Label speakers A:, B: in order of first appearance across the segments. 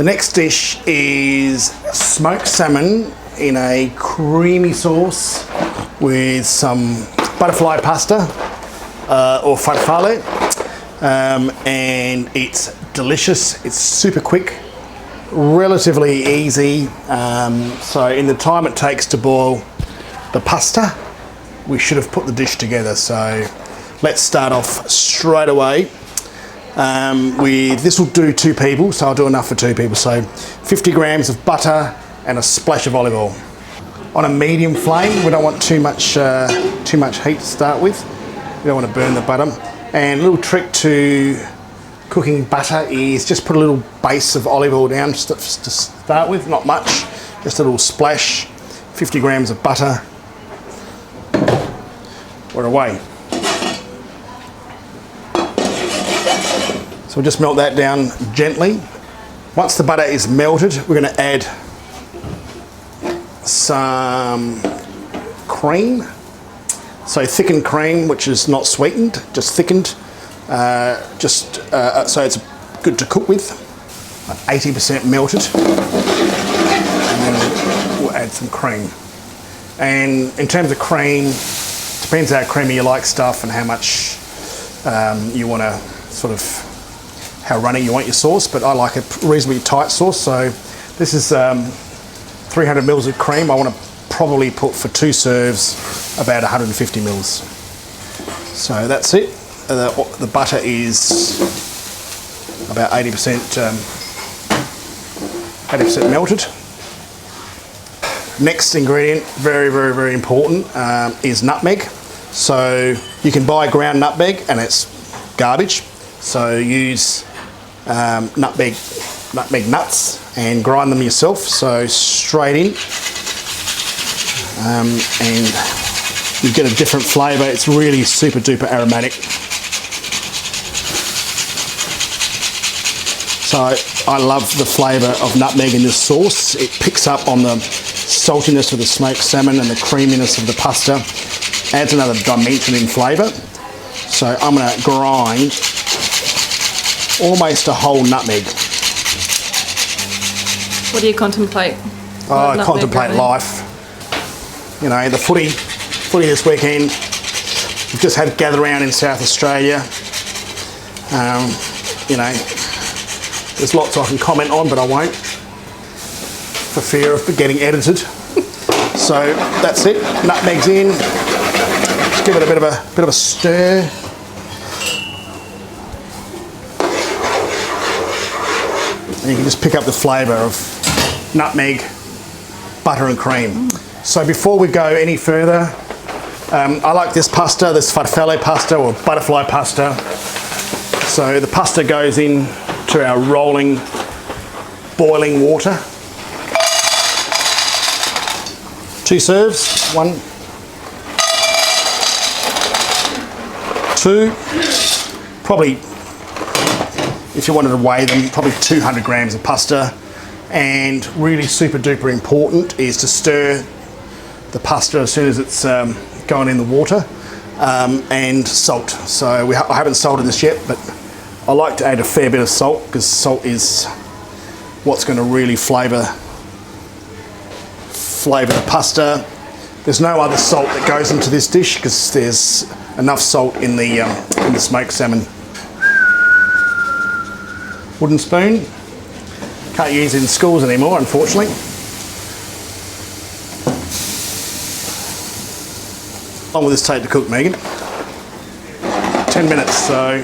A: The next dish is smoked salmon in a creamy sauce with some butterfly pasta or farfalle, and it's delicious. It's super quick, relatively easy. So in the time it takes to boil the pasta, we should have put the dish together. So let's start off straight away. This will do 2 people, so I'll do enough for 2 people. So 50 grams of butter and a splash of olive oil. On a medium flame, we don't want too much heat to start with. We don't want to burn the butter. And a little trick to cooking butter is just put a little base of olive oil down to start with, not much, just a little splash. 50 grams of butter, we're away. So we'll just melt that down gently. Once the butter is melted, we're going to add some cream. So thickened cream, which is not sweetened, just thickened. So it's good to cook with. 80% melted. And then we'll add some cream. And in terms of cream, depends how creamy you like stuff and how much you want to how runny you want your sauce, but I like a reasonably tight sauce. So this is 300 mils of cream. I want to probably put for 2 serves about 150 mils. So that's it. The butter is about 80% melted. Next ingredient, very, very, very important, is nutmeg. So you can buy ground nutmeg and it's garbage. So use nutmeg nuts and grind them yourself. So straight in, and you get a different flavour. It's really super duper aromatic. So I love the flavour of nutmeg in this sauce. It picks up on the saltiness of the smoked salmon and the creaminess of the pasta. Adds another dimension in flavour. So I'm going to grind almost a whole nutmeg.
B: What do you contemplate?
A: I contemplate life. You know, the footy this weekend. We've just had gather round in South Australia. You know, there's lots I can comment on, but I won't, for fear of getting edited. So that's it. Nutmeg's in. Just give it a bit of a stir. And you can just pick up the flavour of nutmeg, butter and cream. So before we go any further, I like this pasta, this farfalle pasta or butterfly pasta. So the pasta goes in to our rolling, boiling water. 2 serves, 1, 2, probably, if you wanted to weigh them, probably 200 grams of pasta. And really super duper important is to stir the pasta as soon as it's going in the water, and salt. So I haven't salted this yet, but I like to add a fair bit of salt because salt is what's going to really flavour the pasta. There's no other salt that goes into this dish because there's enough salt in the smoked salmon. Wooden spoon. Can't use it in schools anymore, unfortunately. How long will this take to cook, Megan? 10 minutes. So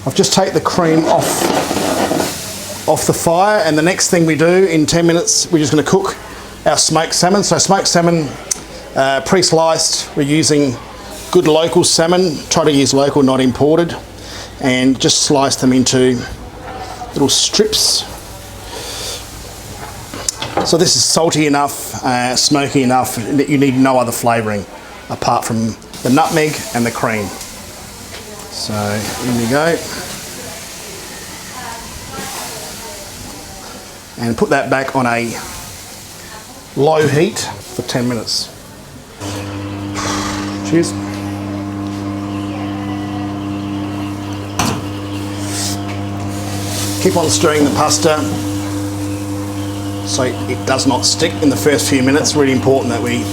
A: I've just taken the cream off the fire, and the next thing we do in 10 minutes, we're just going to cook our smoked salmon. So smoked salmon, pre-sliced. We're using good local salmon. Try to use local, not imported, and just slice them into little strips. So this is salty enough, smoky enough that you need no other flavouring apart from the nutmeg and the cream. So in we go. And put that back on a low heat for 10 minutes. Cheers. Keep on stirring the pasta so it does not stick in the first few minutes. Really important that we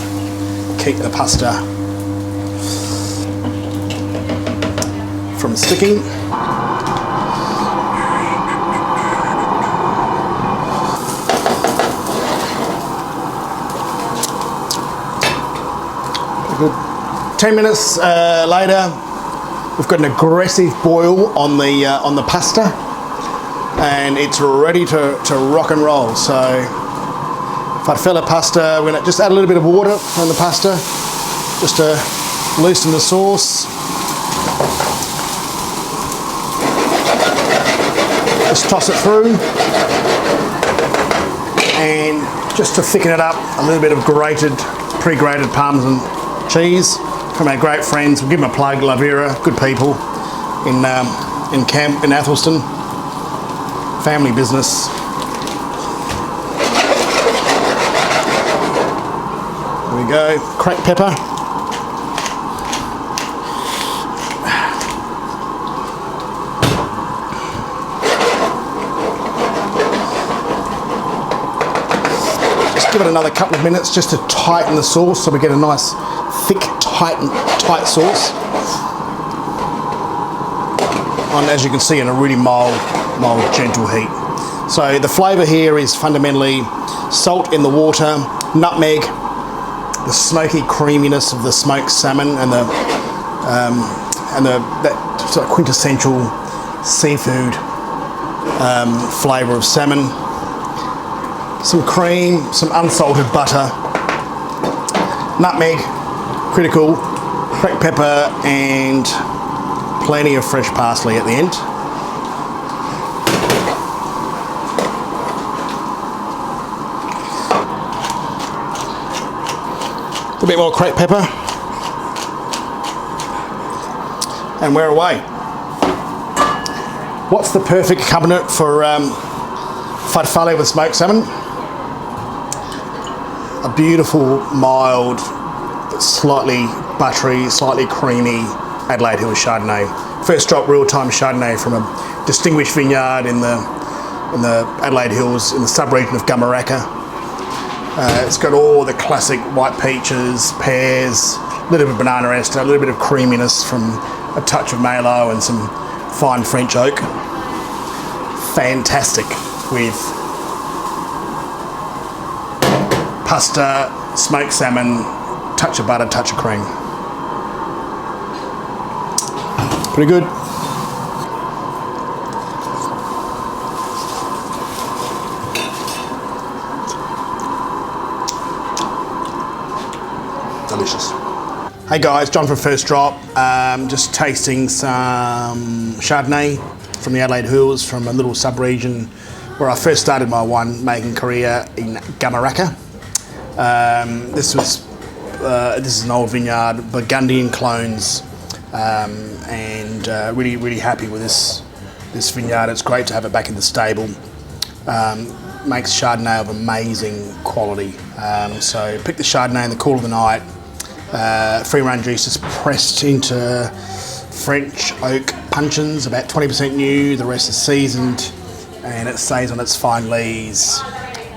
A: keep the pasta from sticking. Good. 10 minutes later, we've got an aggressive boil on the pasta, and it's ready to rock and roll. So, farfalle pasta, we're going to just add a little bit of water on the pasta, just to loosen the sauce. Just toss it through, and just to thicken it up, a little bit of pre-grated Parmesan cheese from our great friends. We'll give them a plug, Lavera, good people in Athelston, family business. There we go, cracked pepper. Just give it another couple of minutes just to tighten the sauce so we get a nice thick, tight sauce. And as you can see, in a really mild, gentle heat. So the flavour here is fundamentally salt in the water, nutmeg, the smoky creaminess of the smoked salmon, and that sort of quintessential seafood flavour of salmon. Some cream, some unsalted butter, nutmeg, critical, cracked pepper, and plenty of fresh parsley at the end. A bit more cracked pepper, and we're away. What's the perfect accompaniment for farfalle with smoked salmon? A beautiful, mild, slightly buttery, slightly creamy Adelaide Hills Chardonnay. First drop real-time Chardonnay from a distinguished vineyard in the Adelaide Hills in the sub-region of Gamaraka. It's got all the classic white peaches, pears, a little bit of banana ester, a little bit of creaminess from a touch of Malo and some fine French oak. Fantastic with pasta, smoked salmon, touch of butter, touch of cream. Pretty good. Delicious. Hey guys, John from First Drop. Just tasting some Chardonnay from the Adelaide Hills, from a little sub-region where I first started my wine-making career in Gamaraka. This is an old vineyard, Burgundian clones, and really happy with this vineyard. It's great to have it back in the stable. Makes Chardonnay of amazing quality. So pick the Chardonnay in the cool of the night. Free run juice is pressed into French oak puncheons, about 20% new, the rest is seasoned, and it stays on its fine lees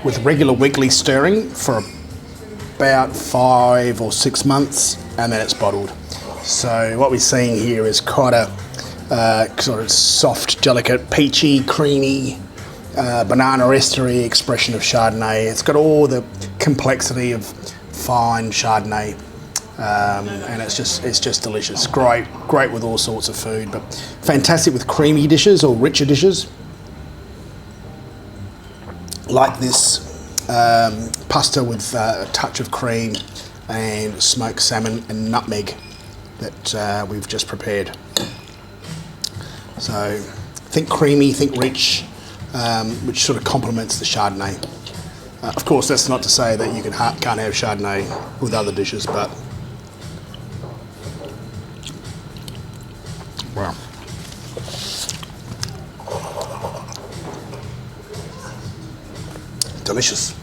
A: with regular weekly stirring for about 5 or 6 months, and then it's bottled. So what we're seeing here is quite a sort of soft, delicate, peachy, creamy, banana estery expression of Chardonnay. It's got all the complexity of fine Chardonnay, and it's just delicious. Great with all sorts of food, but fantastic with creamy dishes or richer dishes like this. Pasta with a touch of cream and smoked salmon and nutmeg that we've just prepared. So think creamy, think rich, which sort of complements the Chardonnay. Of course, that's not to say that you can't have Chardonnay with other dishes, but wow. Delicious.